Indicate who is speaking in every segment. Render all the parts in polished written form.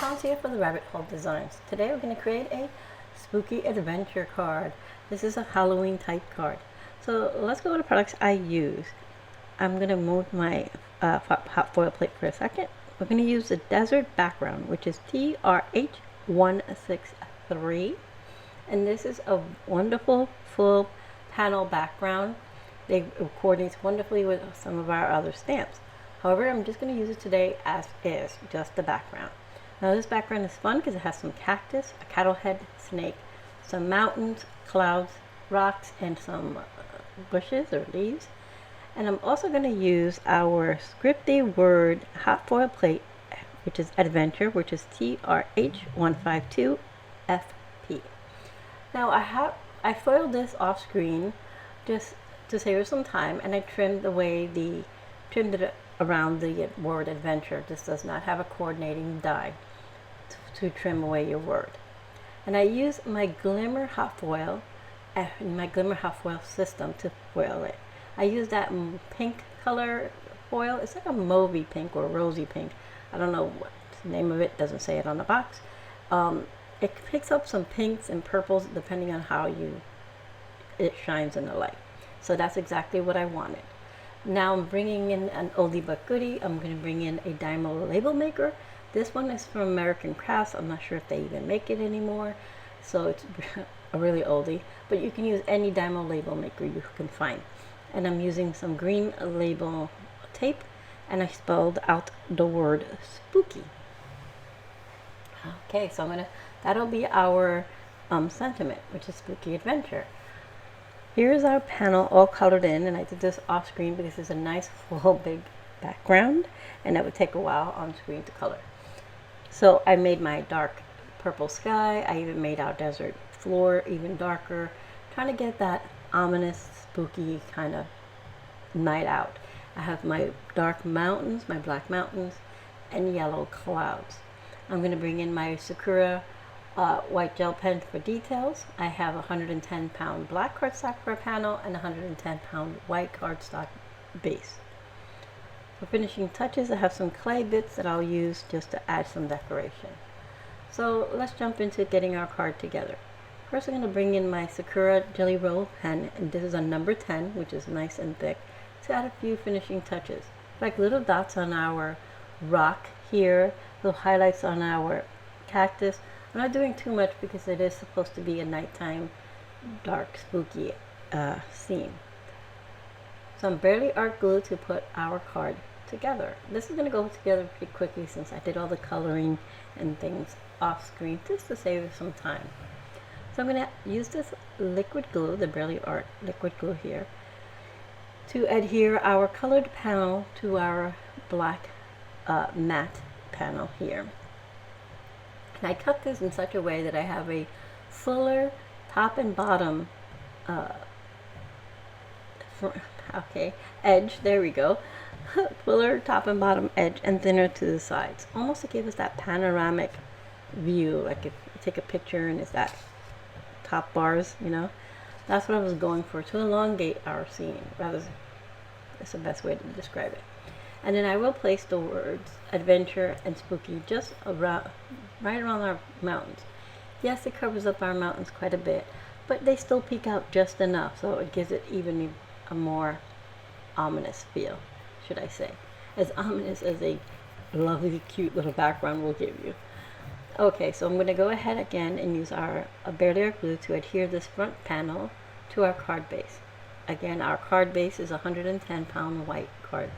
Speaker 1: Hans here for the Rabbit Hole Designs. Today we're going to create a spooky adventure card. This is a Halloween type card. So let's go to the products I use. I'm going to move my hot foil plate for a second. We're going to use the desert background, which is TRH163. And this is a wonderful full panel background. It coordinates wonderfully with some of our other stamps. However, I'm just going to use it today as is, just the background. Now this background is fun because it has some cactus, a cattle head snake, some mountains, clouds, rocks, and some bushes or leaves. And I'm also going to use our Scripty word hot foil plate, which is adventure, which is TRH152FP. Now I foiled this off screen just to save us some time, and I trimmed it around the word adventure. This does not have a coordinating die to trim away your word. And I use my Glimmer hot foil, my Glimmer hot foil system to foil it. I use that pink color foil. It's like a mauvey pink or rosy pink. I don't know what the name of it, doesn't say it on the box. It picks up some pinks and purples depending on how it shines in the light. So that's exactly what I wanted. Now I'm bringing in an oldie but goodie. I'm going to bring in a Dymo label maker. This one is from American Crafts. I'm not sure if they even make it anymore, so it's a really oldie. But you can use any Dymo label maker you can find. And I'm using some green label tape, and I spelled out the word spooky. Okay, so that'll be our sentiment, which is spooky adventure. Here's our panel all colored in, and I did this off screen because it's a nice full big background, and that would take a while on screen to color. So I made my dark purple sky. I even made our desert floor even darker, trying to get that ominous, spooky kind of night out. I have my dark mountains, my black mountains, and yellow clouds. I'm going to bring in my Sakura white gel pen for details. I have a 110-pound black cardstock for a panel and a 110-pound white cardstock base. For finishing touches, I have some clay bits that I'll use just to add some decoration. So let's jump into getting our card together. First, I'm going to bring in my Sakura Jelly Roll pen, and this is a number 10, which is nice and thick, to add a few finishing touches, like little dots on our rock here, little highlights on our cactus. I'm not doing too much because it is supposed to be a nighttime, dark, spooky scene. Some barely art glue to put our card together. This is going to go together pretty quickly since I did all the coloring and things off screen just to save some time. So I'm going to use this liquid glue, the barely art liquid glue here, to adhere our colored panel to our black matte panel here. And I cut this in such a way that I have a fuller top and bottom edge, there we go, fuller top and bottom edge and thinner to the sides, almost to give us that panoramic view, like if you take a picture and it's that top bars, that's what I was going for, to elongate our scene. Rather, that's the best way to describe it. And then I will place the words adventure and spooky just right around our mountains. Yes, it covers up our mountains quite a bit, but they still peek out just enough, so it gives it even a more ominous feel, should I say. As ominous as a lovely, cute little background will give you. Okay, so I'm going to go ahead again and use our barely art glue to adhere this front panel to our card base. Again, our card base is a 110-pound white card.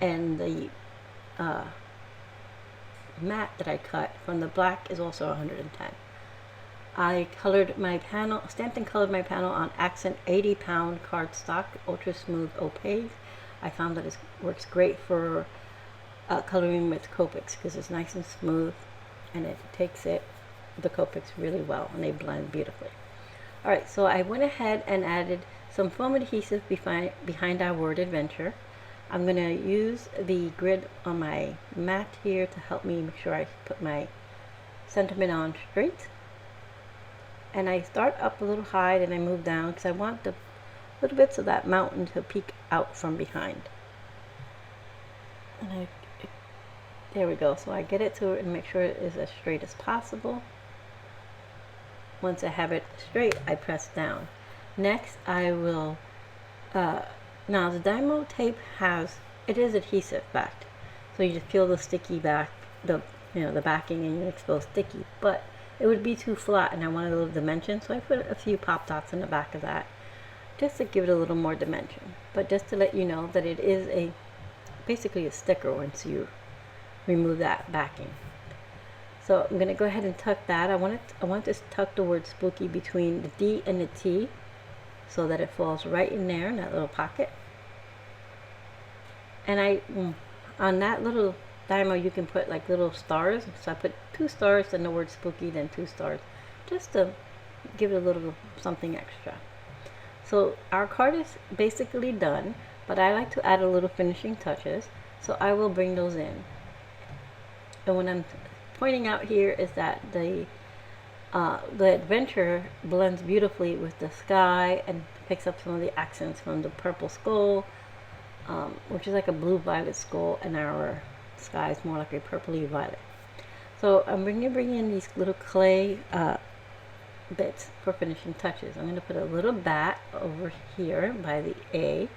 Speaker 1: And the mat that I cut from the black is also 110. I colored my panel, stamped and colored my panel on accent 80-pound cardstock, ultra smooth opaque. I found that it works great for coloring with Copics because it's nice and smooth, and it takes the Copics really well, and they blend beautifully. Alright, so I went ahead and added some foam adhesive behind our word adventure. I'm going to use the grid on my mat here to help me make sure I put my sentiment on straight. And I start up a little high and I move down because I want the little bits of that mountain to peek out from behind. And I There we go. So I get it to it and make sure it is as straight as possible. Once I have it straight, I press down. Next, I will, now the Dymo tape it is adhesive backed. So you just peel the sticky back, the backing, and you expose sticky. But it would be too flat and I wanted a little dimension, so I put a few pop dots in the back of that just to give it a little more dimension. But just to let you know that it is basically a sticker once you remove that backing. So I'm going to go ahead and tuck that. I want to tuck the word spooky between the D and the T so that it falls right in there in that little pocket. And on that little Dymo you can put like little stars. So I put 2 stars and the word spooky, then 2 stars, just to give it a little something extra. So our card is basically done, but I like to add a little finishing touches, so I will bring those in. And what I'm pointing out here is that the adventure blends beautifully with the sky and picks up some of the accents from the purple skull, which is like a blue-violet skull, and our sky is more like a purpley violet. So I'm going to bring in these little clay bits for finishing touches. I'm going to put a little bat over here by the A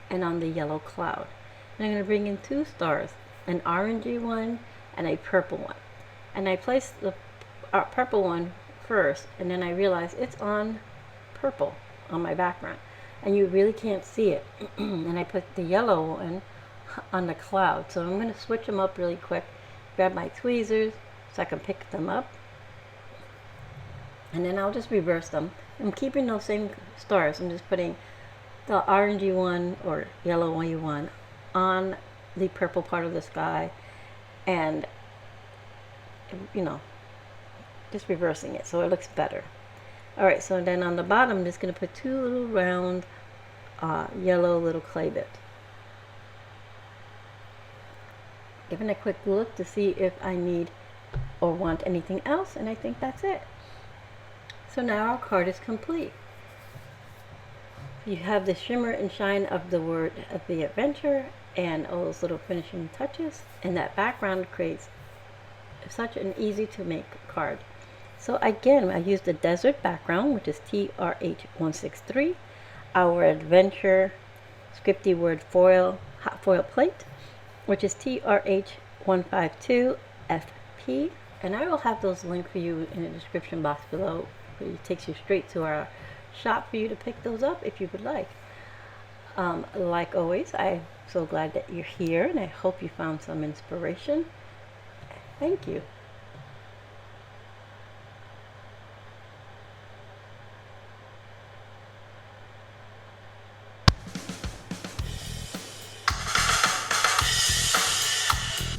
Speaker 1: and on the yellow cloud. And I'm going to bring in 2 stars, an orangey one and a purple one. And I place the purple one first, and then I realize it's on purple on my background and you really can't see it. And I put the yellow one on the cloud. So I'm going to switch them up really quick, grab my tweezers so I can pick them up, and then I'll just reverse them. I'm keeping those same stars. I'm just putting the orangey one or yellowy one on the purple part of the sky, and just reversing it so it looks better. Alright, so then on the bottom I'm just going to put 2 little round yellow little clay bits. Giving a quick look to see if I need or want anything else, and I think that's it. So now our card is complete. You have the shimmer and shine of the word of the adventure and all those little finishing touches, and that background creates such an easy to make card. So again, I used the desert background, which is TRH163, our adventure Scripty word foil hot foil plate, which is TRH152FP, and I will have those linked for you in the description box below. It takes you straight to our shop for you to pick those up if you would like. Like always, I'm so glad that you're here, and I hope you found some inspiration. Thank you.